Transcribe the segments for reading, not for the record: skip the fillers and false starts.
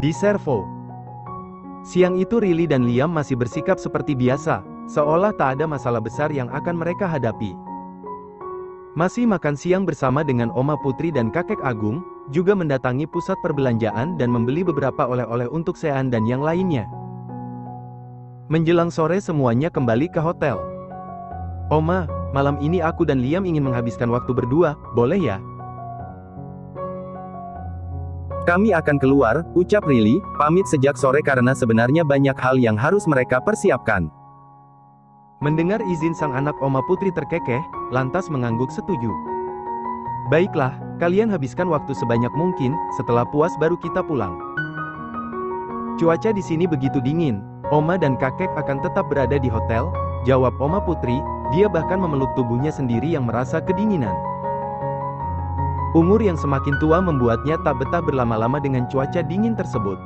Di servo. Siang itu Riley dan Liam masih bersikap seperti biasa, seolah tak ada masalah besar yang akan mereka hadapi. Masih makan siang bersama dengan Oma Putri dan Kakek Agung, juga mendatangi pusat perbelanjaan dan membeli beberapa oleh-oleh untuk Sean dan yang lainnya. Menjelang sore semuanya kembali ke hotel. Oma, malam ini aku dan Liam ingin menghabiskan waktu berdua, boleh ya? Kami akan keluar, ucap Riley, pamit sejak sore karena sebenarnya banyak hal yang harus mereka persiapkan. Mendengar izin sang anak Oma Putri terkekeh, lantas mengangguk setuju. Baiklah, kalian habiskan waktu sebanyak mungkin, setelah puas baru kita pulang. Cuaca di sini begitu dingin, Oma dan kakek akan tetap berada di hotel, jawab Oma Putri, dia bahkan memeluk tubuhnya sendiri yang merasa kedinginan. Umur yang semakin tua membuatnya tak betah berlama-lama dengan cuaca dingin tersebut.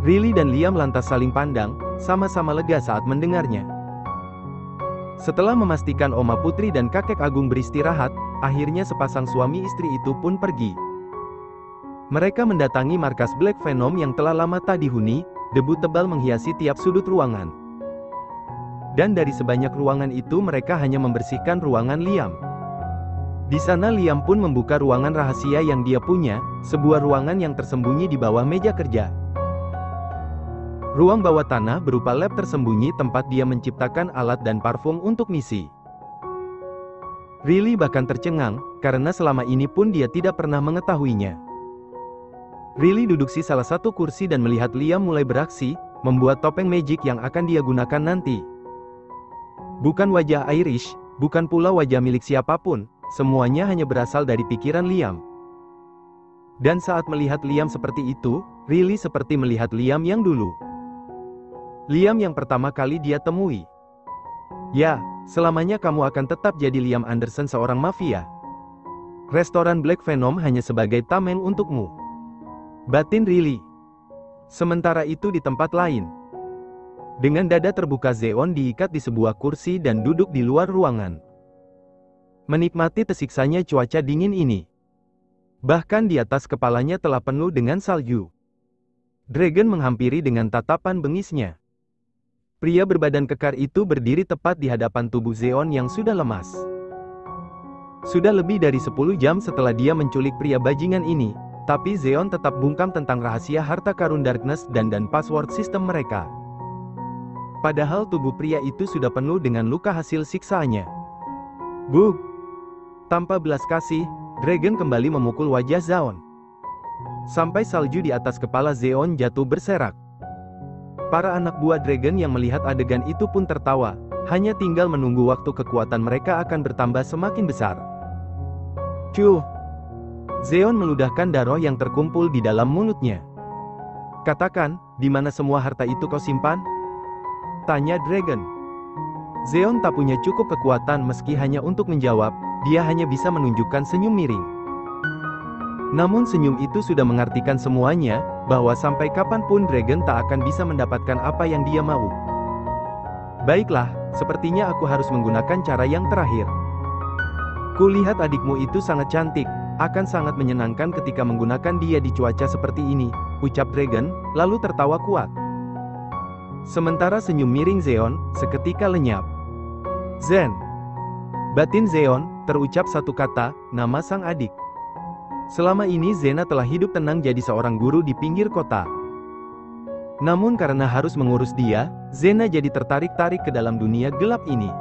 Riley dan Liam lantas saling pandang, sama-sama lega saat mendengarnya. Setelah memastikan Oma Putri dan Kakek Agung beristirahat, akhirnya sepasang suami istri itu pun pergi. Mereka mendatangi markas Black Venom yang telah lama tak dihuni, debu tebal menghiasi tiap sudut ruangan. Dan dari sebanyak ruangan itu mereka hanya membersihkan ruangan Liam. Di sana Liam pun membuka ruangan rahasia yang dia punya, sebuah ruangan yang tersembunyi di bawah meja kerja. Ruang bawah tanah berupa lab tersembunyi tempat dia menciptakan alat dan parfum untuk misi. Riley bahkan tercengang, karena selama ini pun dia tidak pernah mengetahuinya. Riley duduk di salah satu kursi dan melihat Liam mulai beraksi, membuat topeng magic yang akan dia gunakan nanti. Bukan wajah Irish, bukan pula wajah milik siapapun. Semuanya hanya berasal dari pikiran Liam. Dan saat melihat Liam seperti itu, Riley seperti melihat Liam yang dulu. Liam yang pertama kali dia temui. Ya, selamanya kamu akan tetap jadi Liam Anderson seorang mafia. Restoran Black Venom hanya sebagai tameng untukmu. Batin Riley. Sementara itu di tempat lain. Dengan dada terbuka Zeon diikat di sebuah kursi dan duduk di luar ruangan. Menikmati tersiksanya cuaca dingin ini. Bahkan di atas kepalanya telah penuh dengan salju. Dragon menghampiri dengan tatapan bengisnya. Pria berbadan kekar itu berdiri tepat di hadapan tubuh Zeon yang sudah lemas. Sudah lebih dari 10 jam setelah dia menculik pria bajingan ini, tapi Zeon tetap bungkam tentang rahasia harta karun Darkness dan password sistem mereka. Padahal tubuh pria itu sudah penuh dengan luka hasil siksaannya. Bug! Tanpa belas kasih, Dragon kembali memukul wajah Zeon. Sampai salju di atas kepala Zeon jatuh berserak. Para anak buah Dragon yang melihat adegan itu pun tertawa, hanya tinggal menunggu waktu kekuatan mereka akan bertambah semakin besar. Cuh! Zeon meludahkan darah yang terkumpul di dalam mulutnya. Katakan, di mana semua harta itu kau simpan? Tanya Dragon. Zeon tak punya cukup kekuatan meski hanya untuk menjawab, dia hanya bisa menunjukkan senyum miring. Namun senyum itu sudah mengartikan semuanya, bahwa sampai kapanpun Dragon tak akan bisa mendapatkan apa yang dia mau. Baiklah, sepertinya aku harus menggunakan cara yang terakhir. Kulihat adikmu itu sangat cantik, akan sangat menyenangkan ketika menggunakan dia di cuaca seperti ini, ucap Dragon, lalu tertawa kuat. Sementara senyum miring Zeon, seketika lenyap. Zen. Batin Zeon, terucap satu kata, nama sang adik. Selama ini Zena telah hidup tenang jadi seorang guru di pinggir kota. Namun karena harus mengurus dia, Zena jadi tertarik-tarik ke dalam dunia gelap ini.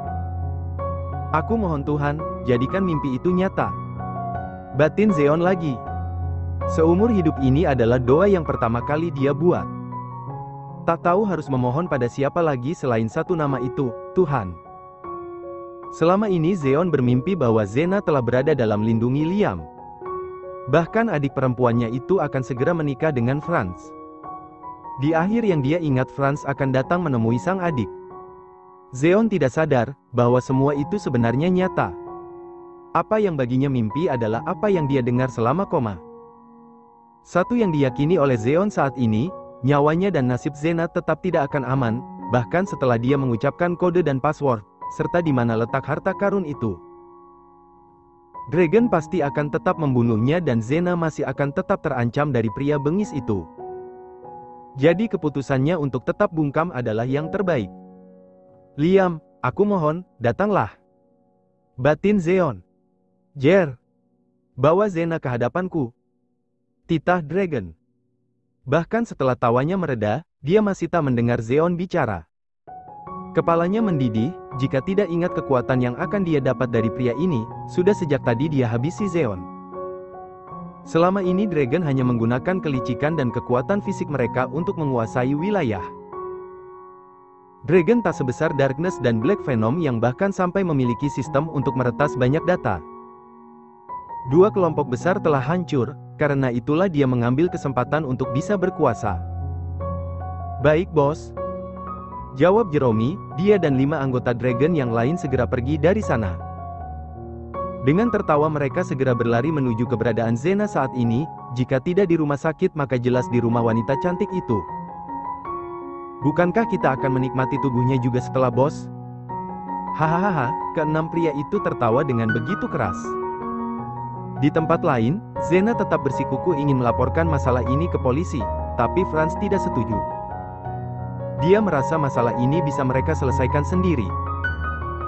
Aku mohon Tuhan, jadikan mimpi itu nyata. Batin Zeon lagi. Seumur hidup ini adalah doa yang pertama kali dia buat. Tak tahu harus memohon pada siapa lagi selain satu nama itu, Tuhan. Selama ini Zeon bermimpi bahwa Zena telah berada dalam lindungi Liam. Bahkan adik perempuannya itu akan segera menikah dengan Franz. Di akhir yang dia ingat Franz akan datang menemui sang adik. Zeon tidak sadar, bahwa semua itu sebenarnya nyata. Apa yang baginya mimpi adalah apa yang dia dengar selama koma. Satu yang diyakini oleh Zeon saat ini, nyawanya dan nasib Zena tetap tidak akan aman, bahkan setelah dia mengucapkan kode dan password, serta di mana letak harta karun itu. Dragon pasti akan tetap membunuhnya dan Zena masih akan tetap terancam dari pria bengis itu. Jadi keputusannya untuk tetap bungkam adalah yang terbaik. Liam, aku mohon, datanglah. Batin Zeon. Jer. Bawa Zena ke hadapanku. Titah Dragon. Bahkan setelah tawanya mereda, dia masih tak mendengar Zeon bicara. Kepalanya mendidih, jika tidak ingat kekuatan yang akan dia dapat dari pria ini, sudah sejak tadi dia habisi Zeon. Selama ini Dragon hanya menggunakan kelicikan dan kekuatan fisik mereka untuk menguasai wilayah. Dragon tak sebesar Darkness dan Black Venom yang bahkan sampai memiliki sistem untuk meretas banyak data. Dua kelompok besar telah hancur, karena itulah dia mengambil kesempatan untuk bisa berkuasa. Baik bos. Jawab Jerome, dia dan 5 anggota Dragon yang lain segera pergi dari sana. Dengan tertawa mereka segera berlari menuju keberadaan Zena saat ini, jika tidak di rumah sakit maka jelas di rumah wanita cantik itu. Bukankah kita akan menikmati tubuhnya juga setelah bos? Hahaha, keenam pria itu tertawa dengan begitu keras. Di tempat lain, Zena tetap bersikukuh ingin melaporkan masalah ini ke polisi, tapi Franz tidak setuju. Dia merasa masalah ini bisa mereka selesaikan sendiri.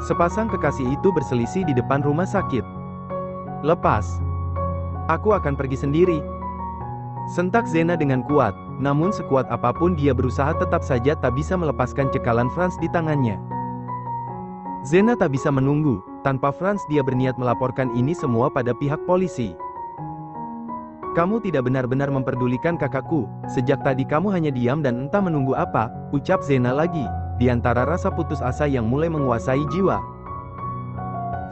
Sepasang kekasih itu berselisih di depan rumah sakit. Lepas. Aku akan pergi sendiri. Sentak Zena dengan kuat, namun sekuat apapun dia berusaha tetap saja tak bisa melepaskan cekalan Franz di tangannya. Zena tak bisa menunggu, tanpa Franz dia berniat melaporkan ini semua pada pihak polisi. Kamu tidak benar-benar memperdulikan kakakku, sejak tadi kamu hanya diam dan entah menunggu apa, ucap Zena lagi, di antara rasa putus asa yang mulai menguasai jiwa.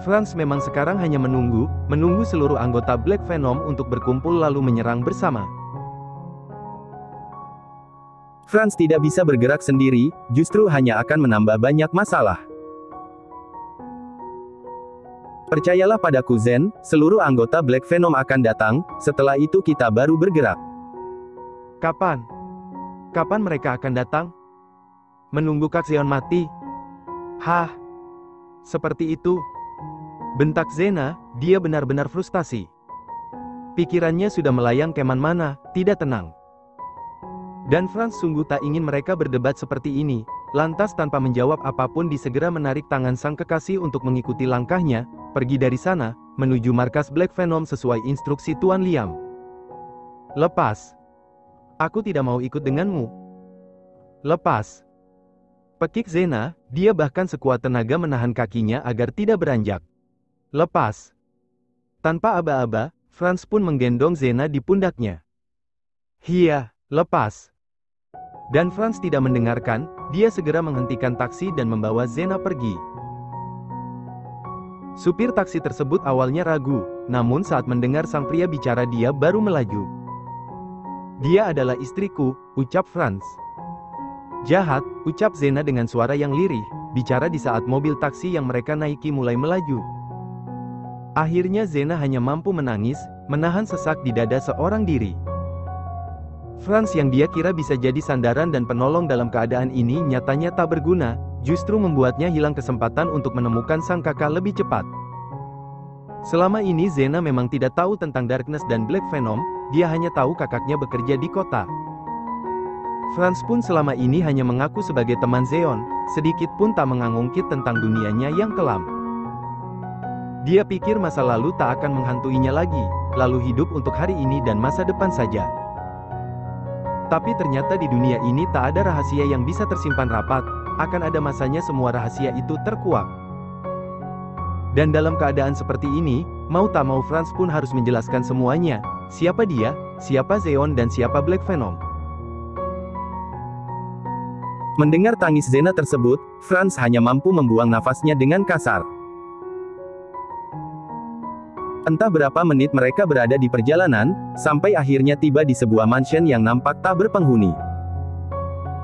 Franz memang sekarang hanya menunggu seluruh anggota Black Venom untuk berkumpul lalu menyerang bersama. Franz tidak bisa bergerak sendiri, justru hanya akan menambah banyak masalah. Percayalah padaku Zen, seluruh anggota Black Venom akan datang, setelah itu kita baru bergerak. Kapan? Kapan mereka akan datang? Menunggu Kak Zeon mati? Hah? Seperti itu? Bentak Zena, dia benar-benar frustasi. Pikirannya sudah melayang kemana-mana, tidak tenang. Dan Franz sungguh tak ingin mereka berdebat seperti ini, lantas tanpa menjawab apapun disegera menarik tangan sang kekasih untuk mengikuti langkahnya, pergi dari sana, menuju markas Black Venom sesuai instruksi Tuan Liam. Lepas. Aku tidak mau ikut denganmu. Lepas. Pekik Zena, dia bahkan sekuat tenaga menahan kakinya agar tidak beranjak. Lepas. Tanpa aba-aba, Franz pun menggendong Zena di pundaknya. Hia, lepas. Dan Franz tidak mendengarkan, dia segera menghentikan taksi dan membawa Zena pergi. Supir taksi tersebut awalnya ragu, namun saat mendengar sang pria bicara dia baru melaju. Dia adalah istriku, ucap Franz. Jahat, ucap Zena dengan suara yang lirih, bicara di saat mobil taksi yang mereka naiki mulai melaju. Akhirnya Zena hanya mampu menangis, menahan sesak di dada seorang diri. Franz yang dia kira bisa jadi sandaran dan penolong dalam keadaan ini nyatanya tak berguna, justru membuatnya hilang kesempatan untuk menemukan sang kakak lebih cepat. Selama ini Zena memang tidak tahu tentang Darkness dan Black Venom, dia hanya tahu kakaknya bekerja di kota. Franz pun selama ini hanya mengaku sebagai teman Zeon, sedikit pun tak mengangungkit tentang dunianya yang kelam. Dia pikir masa lalu tak akan menghantuinya lagi, lalu hidup untuk hari ini dan masa depan saja. Tapi ternyata di dunia ini tak ada rahasia yang bisa tersimpan rapat, akan ada masanya semua rahasia itu terkuak. Dan dalam keadaan seperti ini, mau tak mau Franz pun harus menjelaskan semuanya, siapa dia, siapa Zeon dan siapa Black Venom. Mendengar tangis Zena tersebut, Franz hanya mampu membuang nafasnya dengan kasar. Entah berapa menit mereka berada di perjalanan, sampai akhirnya tiba di sebuah mansion yang nampak tak berpenghuni.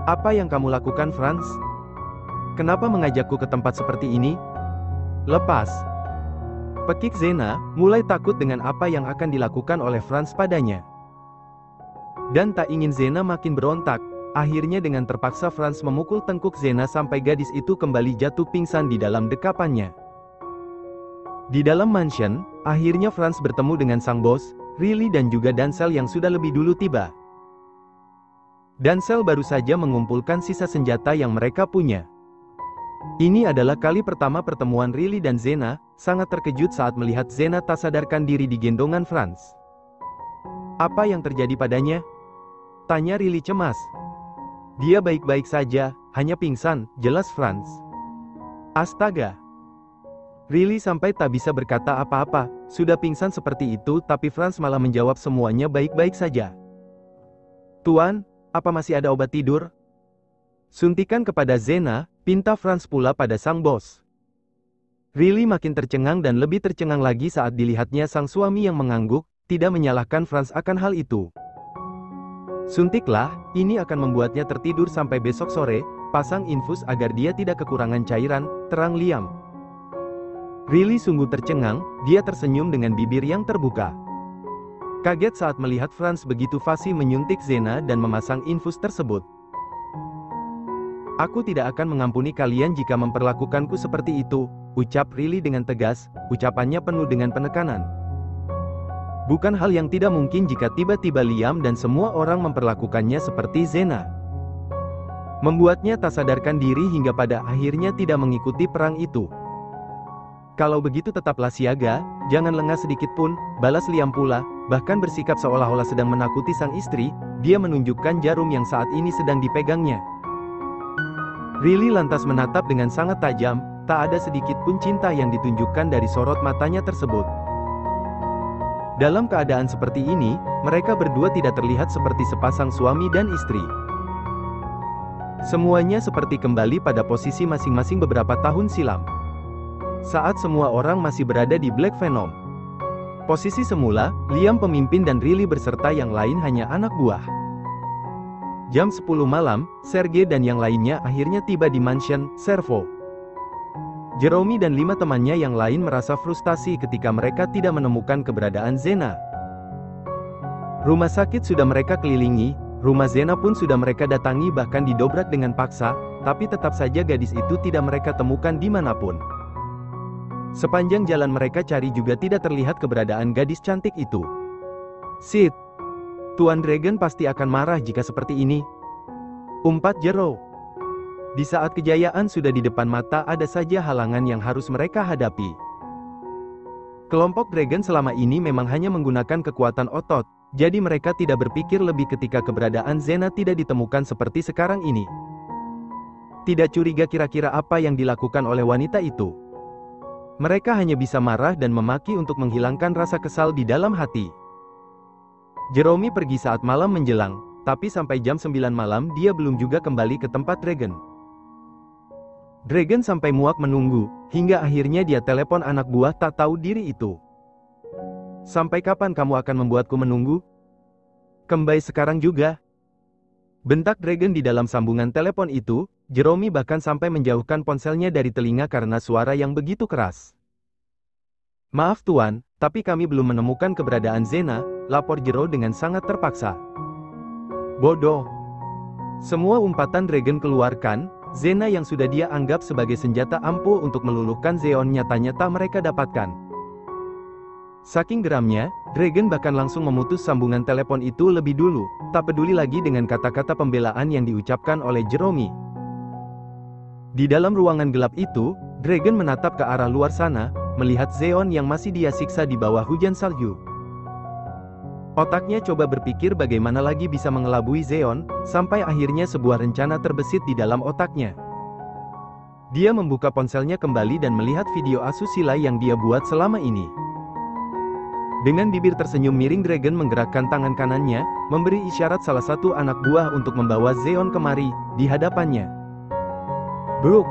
Apa yang kamu lakukan, Franz? Kenapa mengajakku ke tempat seperti ini? Lepas. Pekik Zena, mulai takut dengan apa yang akan dilakukan oleh Franz padanya. Dan tak ingin Zena makin berontak, akhirnya dengan terpaksa Franz memukul tengkuk Zena sampai gadis itu kembali jatuh pingsan di dalam dekapannya. Di dalam mansion, akhirnya Franz bertemu dengan sang bos, Riley dan juga Denzel yang sudah lebih dulu tiba. Denzel baru saja mengumpulkan sisa senjata yang mereka punya. Ini adalah kali pertama pertemuan Riley dan Xena, sangat terkejut saat melihat Xena tak sadarkan diri di gendongan Franz. Apa yang terjadi padanya? Tanya Riley cemas. Dia baik-baik saja, hanya pingsan, jelas Franz. Astaga. Riley sampai tak bisa berkata apa-apa, sudah pingsan seperti itu tapi Franz malah menjawab semuanya baik-baik saja. Tuan, apa masih ada obat tidur? Suntikan kepada Xena, pinta Franz pula pada sang bos. Riley makin tercengang dan lebih tercengang lagi saat dilihatnya sang suami yang mengangguk, tidak menyalahkan Franz akan hal itu. Suntiklah, ini akan membuatnya tertidur sampai besok sore, pasang infus agar dia tidak kekurangan cairan, terang Liam. Riley sungguh tercengang, dia tersenyum dengan bibir yang terbuka. Kaget saat melihat Franz begitu fasih menyuntik Xena dan memasang infus tersebut. Aku tidak akan mengampuni kalian jika memperlakukanku seperti itu, ucap Riley dengan tegas, ucapannya penuh dengan penekanan. Bukan hal yang tidak mungkin jika tiba-tiba Liam dan semua orang memperlakukannya seperti Xena. Membuatnya tak sadarkan diri hingga pada akhirnya tidak mengikuti perang itu. Kalau begitu tetaplah siaga, jangan lengah sedikit pun, balas Liam pula, bahkan bersikap seolah-olah sedang menakuti sang istri, dia menunjukkan jarum yang saat ini sedang dipegangnya. Riley lantas menatap dengan sangat tajam, tak ada sedikit pun cinta yang ditunjukkan dari sorot matanya tersebut. Dalam keadaan seperti ini, mereka berdua tidak terlihat seperti sepasang suami dan istri. Semuanya seperti kembali pada posisi masing-masing beberapa tahun silam. Saat semua orang masih berada di Black Venom. Posisi semula, Liam pemimpin dan Riley beserta yang lain hanya anak buah. Jam 10 malam, Sergei dan yang lainnya akhirnya tiba di mansion Servo. Jerome dan 5 temannya yang lain merasa frustasi ketika mereka tidak menemukan keberadaan Xena. Rumah sakit sudah mereka kelilingi, rumah Xena pun sudah mereka datangi bahkan didobrak dengan paksa, tapi tetap saja gadis itu tidak mereka temukan dimanapun. Sepanjang jalan mereka cari juga tidak terlihat keberadaan gadis cantik itu. Sid, Tuan Dragon pasti akan marah jika seperti ini. Umpat Jero. Di saat kejayaan sudah di depan mata ada saja halangan yang harus mereka hadapi. Kelompok Dragon selama ini memang hanya menggunakan kekuatan otot, jadi mereka tidak berpikir lebih ketika keberadaan Xena tidak ditemukan seperti sekarang ini. Tidak curiga kira-kira apa yang dilakukan oleh wanita itu. Mereka hanya bisa marah dan memaki untuk menghilangkan rasa kesal di dalam hati. Jerome pergi saat malam menjelang, tapi sampai jam 9 malam dia belum juga kembali ke tempat Dragon. Dragon sampai muak menunggu, hingga akhirnya dia telepon anak buah tak tahu diri itu. Sampai kapan kamu akan membuatku menunggu? Kembali sekarang juga. Bentak Dragon di dalam sambungan telepon itu, Jerome bahkan sampai menjauhkan ponselnya dari telinga karena suara yang begitu keras. Maaf tuan, tapi kami belum menemukan keberadaan Xena, lapor Jero dengan sangat terpaksa. Bodoh. Semua umpatan Dragon keluarkan, Xena yang sudah dia anggap sebagai senjata ampuh untuk meluluhkan Zeon nyata-nyata mereka dapatkan. Saking geramnya, Dragon bahkan langsung memutus sambungan telepon itu lebih dulu, tak peduli lagi dengan kata-kata pembelaan yang diucapkan oleh Jerome. Di dalam ruangan gelap itu, Dragon menatap ke arah luar sana, melihat Zeon yang masih dia siksa di bawah hujan salju. Otaknya coba berpikir bagaimana lagi bisa mengelabui Zeon, sampai akhirnya sebuah rencana terbesit di dalam otaknya. Dia membuka ponselnya kembali dan melihat video asusila yang dia buat selama ini. Dengan bibir tersenyum miring Dragon menggerakkan tangan kanannya, memberi isyarat salah satu anak buah untuk membawa Zeon kemari, di hadapannya. Bruk!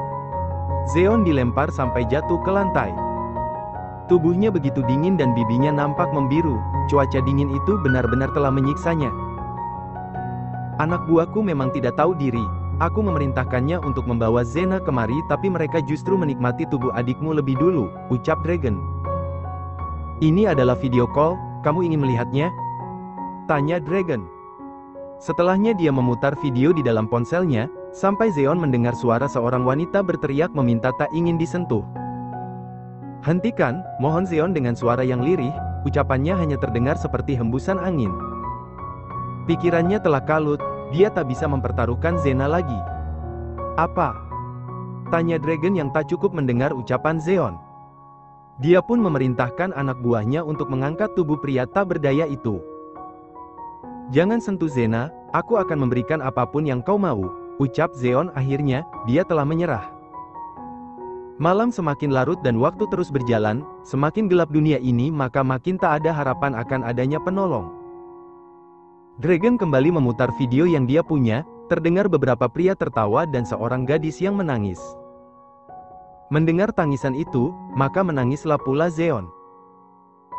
Zeon dilempar sampai jatuh ke lantai. Tubuhnya begitu dingin dan bibinya nampak membiru, cuaca dingin itu benar-benar telah menyiksanya. Anak buahku memang tidak tahu diri, aku memerintahkannya untuk membawa Xena kemari tapi mereka justru menikmati tubuh adikmu lebih dulu, ucap Dragon. Ini adalah video call, kamu ingin melihatnya? Tanya Dragon. Setelahnya dia memutar video di dalam ponselnya, sampai Zeon mendengar suara seorang wanita berteriak meminta tak ingin disentuh. Hentikan, mohon Zeon dengan suara yang lirih, ucapannya hanya terdengar seperti hembusan angin. Pikirannya telah kalut, dia tak bisa mempertaruhkan Zena lagi. Apa? Tanya Dragon yang tak cukup mendengar ucapan Zeon. Dia pun memerintahkan anak buahnya untuk mengangkat tubuh pria tak berdaya itu. Jangan sentuh Zena, aku akan memberikan apapun yang kau mau, ucap Zeon. Akhirnya, dia telah menyerah. Malam semakin larut dan waktu terus berjalan, semakin gelap dunia ini maka makin tak ada harapan akan adanya penolong. Dragon kembali memutar video yang dia punya, terdengar beberapa pria tertawa dan seorang gadis yang menangis. Mendengar tangisan itu, maka menangislah pula Zeon.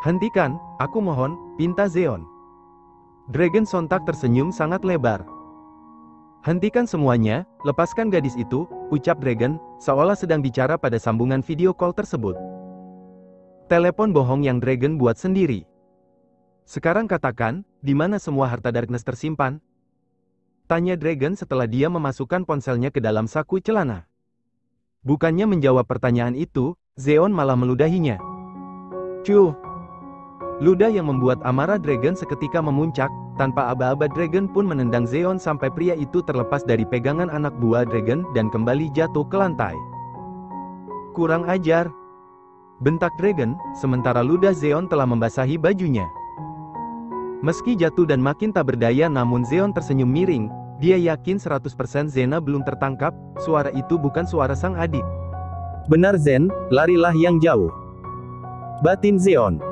Hentikan, aku mohon, pinta Zeon. Dragon sontak tersenyum sangat lebar. Hentikan semuanya, lepaskan gadis itu, ucap Dragon, seolah sedang bicara pada sambungan video call tersebut. Telepon bohong yang Dragon buat sendiri. Sekarang katakan, di mana semua harta Darkness tersimpan? Tanya Dragon setelah dia memasukkan ponselnya ke dalam saku celana. Bukannya menjawab pertanyaan itu, Zeon malah meludahinya. Cuh! Ludah yang membuat amarah Dragon seketika memuncak, tanpa aba-aba Dragon pun menendang Zeon sampai pria itu terlepas dari pegangan anak buah Dragon dan kembali jatuh ke lantai. Kurang ajar! Bentak Dragon, sementara ludah Zeon telah membasahi bajunya. Meski jatuh dan makin tak berdaya namun Zeon tersenyum miring, dia yakin 100% Zena belum tertangkap, suara itu bukan suara sang adik. Benar Zen, larilah yang jauh. Batin Zeon.